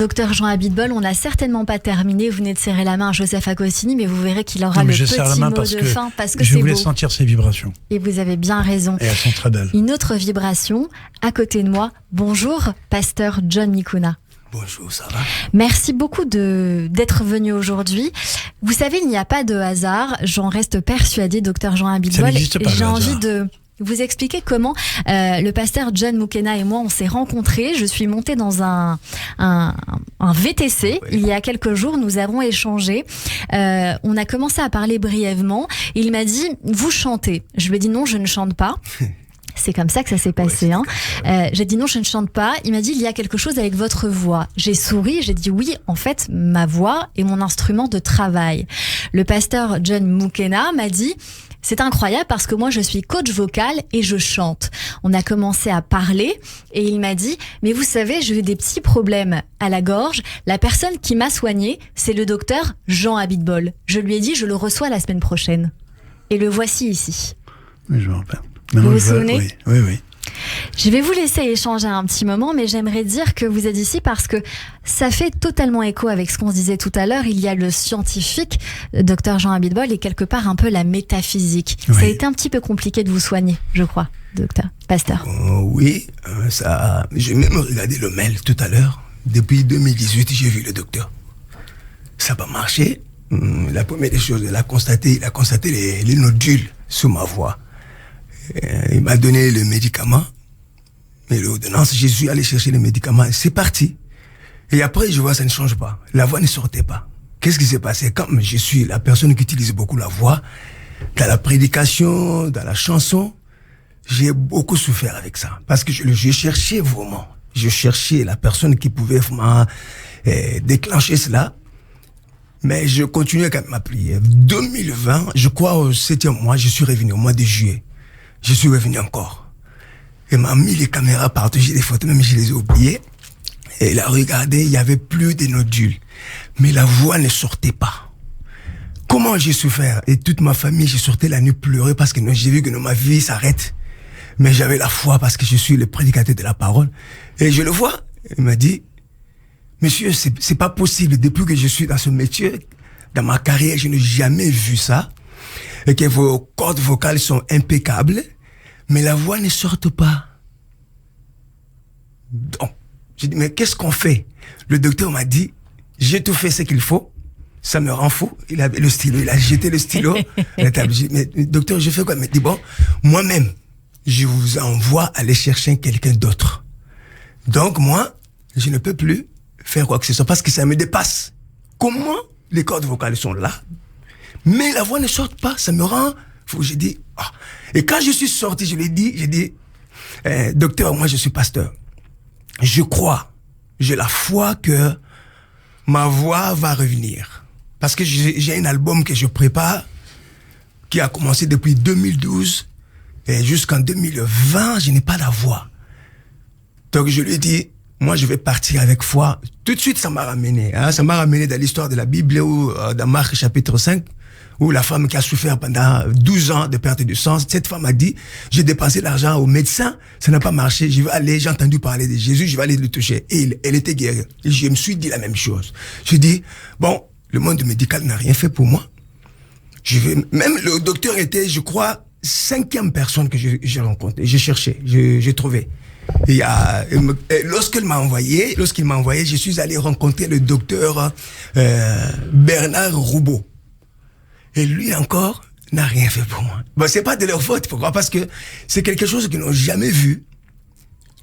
Docteur Jean Abitbol, on n'a certainement pas terminé. Vous venez de serrer la main à Joseph Agostini, mais vous verrez qu'il aura le petit mot de fin parce que je c'est voulais beau. Sentir ses vibrations. Et vous avez bien raison. Et elles sont très belles. Une autre vibration, à côté de moi. Bonjour, pasteur John Mikuna. Bonjour, ça va? Merci beaucoup d'être venu aujourd'hui. Vous savez, il n'y a pas de hasard. J'en reste persuadée, docteur Jean Abitbol. Ça n'existe pas, J'ai le envie hasard. de vous expliquer comment le pasteur John Mikuna et moi, on s'est rencontrés. Je suis montée dans un VTC. Il y a quelques jours, nous avons échangé. On a commencé à parler brièvement. Il m'a dit, vous chantez. Je lui ai dit non, je ne chante pas. C'est comme ça que ça s'est passé. J'ai dit non, je ne chante pas. Il m'a dit, il y a quelque chose avec votre voix. J'ai souri, j'ai dit oui, en fait, ma voix est mon instrument de travail. Le pasteur John Mikuna m'a dit, c'est incroyable parce que moi, je suis coach vocal et je chante. On a commencé à parler et il m'a dit, mais vous savez, j'ai eu des petits problèmes à la gorge. La personne qui m'a soigné, c'est le docteur Jean Abitbol. Je lui ai dit, je le reçois la semaine prochaine. Et le voici ici. Oui, je me rappelle. Vous vous souvenez ? Oui. Je vais vous laisser échanger un petit moment, mais j'aimerais dire que vous êtes ici parce que ça fait totalement écho avec ce qu'on se disait tout à l'heure. Il y a le scientifique, docteur Jean Abitbol, et quelque part un peu la métaphysique. Oui. Ça a été un petit peu compliqué de vous soigner, je crois, docteur, pasteur. Oui, ça. J'ai même regardé le mail tout à l'heure. Depuis 2018, j'ai vu le docteur. Ça n'a pas marché. La première des choses, il a constaté les nodules sur ma voix. Il m'a donné le médicament. Mais l'ordonnance, je suis allé chercher le médicament. C'est parti. Et après, je vois, ça ne change pas. La voix ne sortait pas. Qu'est-ce qui s'est passé? Comme je suis la personne qui utilise beaucoup la voix, dans la prédication, dans la chanson, j'ai beaucoup souffert avec ça. Parce que je cherchais vraiment. Je cherchais la personne qui pouvait vraiment déclencher cela. Mais je continuais quand même à prier. 2020, je crois au 7e mois, je suis revenu au mois de juillet. Je suis revenu encore. Il m'a mis les caméras partout, j'ai des photos, même je les ai oubliées. Et il a regardé, il n'y avait plus de nodules. Mais la voix ne sortait pas. Comment j'ai souffert? Et toute ma famille, j'ai sorti la nuit pleurer parce que j'ai vu que ma vie s'arrête. Mais j'avais la foi parce que je suis le prédicateur de la parole. Et je le vois, il m'a dit, monsieur, c'est pas possible. Depuis que je suis dans ce métier, dans ma carrière, je n'ai jamais vu ça. Et que vos cordes vocales sont impeccables, mais la voix ne sort pas. Donc, j'ai dit, mais qu'est-ce qu'on fait? Le docteur m'a dit, j'ai tout fait ce qu'il faut. Ça me rend fou. Il avait le stylo, il a jeté le stylo à la table. J'ai dit, mais docteur, je fais quoi? Il m'a dit, bon, moi-même, je vous envoie aller chercher quelqu'un d'autre. Donc, moi, je ne peux plus faire quoi que ce soit parce que ça me dépasse. Comment les cordes vocales sont là? Mais la voix ne sort pas, ça me rend fou. J'ai dit, ah. Et quand je suis sorti, j'ai dit, docteur, moi je suis pasteur. Je crois, j'ai la foi que ma voix va revenir. Parce que j'ai un album que je prépare, qui a commencé depuis 2012, et jusqu'en 2020, je n'ai pas la voix. Donc je lui ai dit, moi je vais partir avec foi. Tout de suite, ça m'a ramené. Ça m'a ramené dans l'histoire de la Bible, où, dans Marc chapitre 5, où la femme qui a souffert pendant 12 ans de perte de sang, cette femme a dit, j'ai dépensé l'argent au médecin, ça n'a pas marché, je vais aller, j'ai entendu parler de Jésus, je vais aller le toucher. Et elle était guérie. Et je me suis dit la même chose. Je dis, bon, le monde médical n'a rien fait pour moi. Même le docteur était, je crois, 5e personne que j'ai rencontrée. J'ai cherché, j'ai trouvé. Et lorsqu'il m'a envoyé, je suis allé rencontrer le docteur Bernard Roubaud. Et lui encore n'a rien fait pour moi. Bon, c'est pas de leur faute. Pourquoi? Parce que c'est quelque chose qu'ils n'ont jamais vu.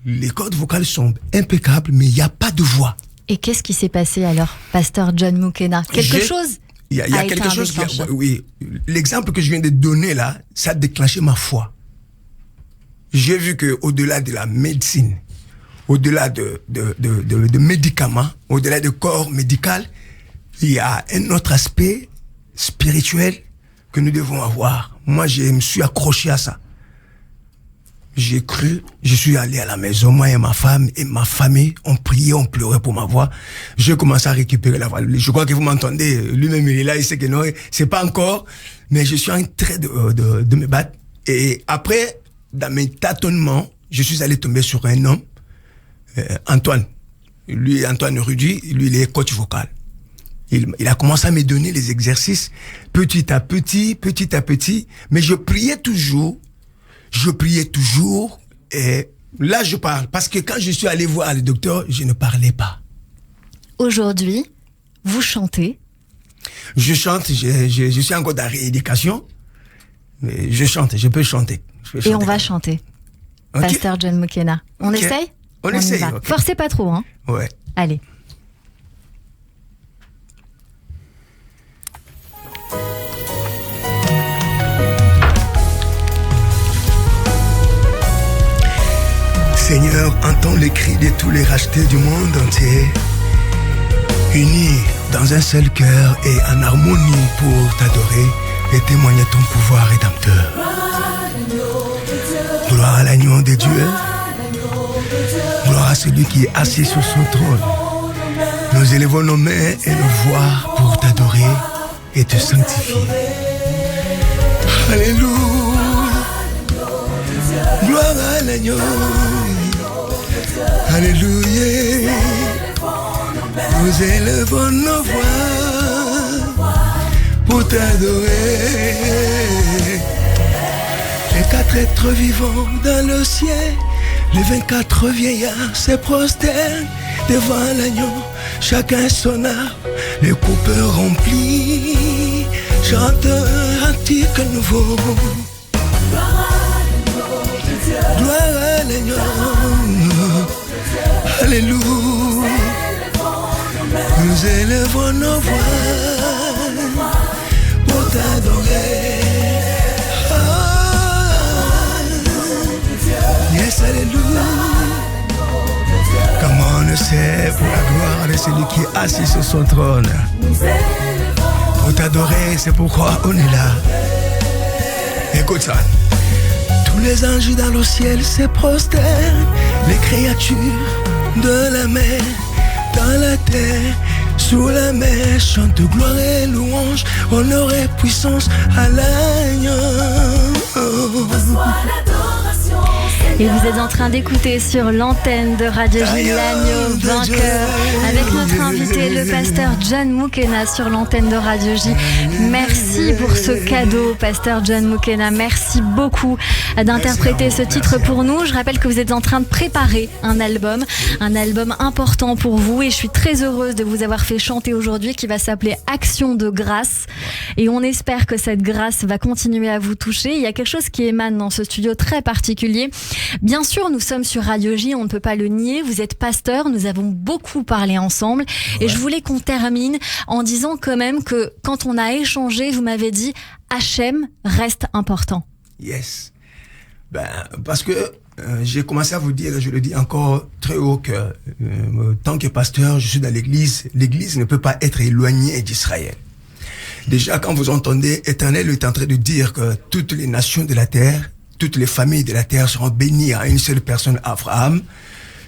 Les cordes vocales sont impeccables, mais il n'y a pas de voix. Et qu'est-ce qui s'est passé alors, pasteur John Mikuna? Quelque chose Il y a quelque chose oui. L'exemple que je viens de donner là, ça a déclenché ma foi. J'ai vu que au-delà de la médecine, au-delà de médicaments, au-delà du corps médical, il y a un autre aspect spirituel que nous devons avoir. Moi, je me suis accroché à ça. J'ai cru, je suis allé à la maison, moi et ma femme et ma famille, on priait, on pleurait pour ma voix. J'ai commencé à récupérer la voix. Je crois que vous m'entendez, lui-même il est là, il sait que non, c'est pas encore, mais je suis en train de me battre. Et après, dans mes tâtonnements, je suis allé tomber sur un homme, Antoine. lui, Antoine Rudy, lui, il est coach vocal. Il a commencé à me donner les exercices petit à petit, mais je priais toujours, et là je parle, parce que quand je suis allé voir le docteur, je ne parlais pas. Aujourd'hui, vous chantez. Je chante, je suis encore dans la rééducation, mais je peux chanter. Et on va chanter. Okay. Pasteur John Mukena. On essaye? On essaye. Okay. Forcez pas trop, hein? Ouais. Allez. Seigneur, entends les cris de tous les rachetés du monde entier, unis dans un seul cœur et en harmonie pour t'adorer et témoigner ton pouvoir rédempteur. Gloire à l'agneau de Dieu, gloire à celui qui est assis sur son trône. Nous élevons nos mains et nos voix pour t'adorer et te sanctifier. Alléluia, gloire à l'agneau. Alléluia, nous élevons nos voix pour t'adorer. Les 4 êtres vivants dans le ciel, les 24 vieillards se prosternent devant l'agneau, chacun son arbre, les coupes remplies, chantent un antique nouveau. Gloire à l'agneau, alléluia, nous élevons nos voix pour t'adorer. Yes, alléluia. Comment on ne sait pour la gloire de celui qui est assis sur son trône. Pour t'adorer, c'est pourquoi on est là. Écoute ça. Tous les anges dans le ciel se prosternent, les créatures de la mer, dans la terre, sous la mer, chantent gloire et louange, honneur et puissance à l'agneau. Et vous êtes en train d'écouter sur l'antenne de Radio J l'agneau vainqueur avec notre invité, le pasteur John Mukena sur l'antenne de Radio J. Merci pour ce cadeau, pasteur John Mukena. Merci beaucoup d'interpréter ce titre pour nous. Je rappelle que vous êtes en train de préparer un album important pour vous et je suis très heureuse de vous avoir fait chanter aujourd'hui qui va s'appeler Action de grâce. Et on espère que cette grâce va continuer à vous toucher. Il y a quelque chose qui émane dans ce studio très particulier. Bien sûr, nous sommes sur Radio J, on ne peut pas le nier. Vous êtes pasteur, nous avons beaucoup parlé ensemble. Et je voulais qu'on termine en disant quand même que quand on a échangé, vous m'avez dit Hachem reste important. Yes. Parce que j'ai commencé à vous dire, je le dis encore très haut, que tant que pasteur, je suis dans l'église. L'église ne peut pas être éloignée d'Israël. Déjà, quand vous entendez, Éternel est en train de dire que toutes les nations de la terre, toutes les familles de la terre seront bénies à une seule personne, Abraham,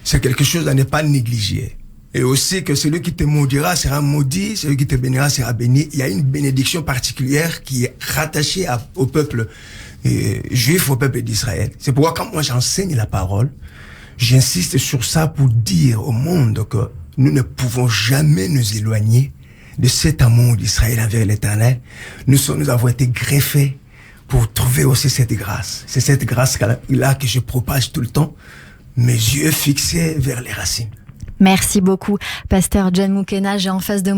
c'est quelque chose à ne pas négliger. Et aussi que celui qui te maudira sera maudit, celui qui te bénira sera béni. Il y a une bénédiction particulière qui est rattachée au peuple juif, au peuple d'Israël. C'est pourquoi quand moi j'enseigne la parole, j'insiste sur ça pour dire au monde que nous ne pouvons jamais nous éloigner de cet amour d'Israël envers l'Éternel. Nous avons été greffés pour trouver aussi cette grâce. C'est cette grâce-là que je propage tout le temps, mes yeux fixés vers les racines. Merci beaucoup, pasteur John Mukena. J'ai en face de moi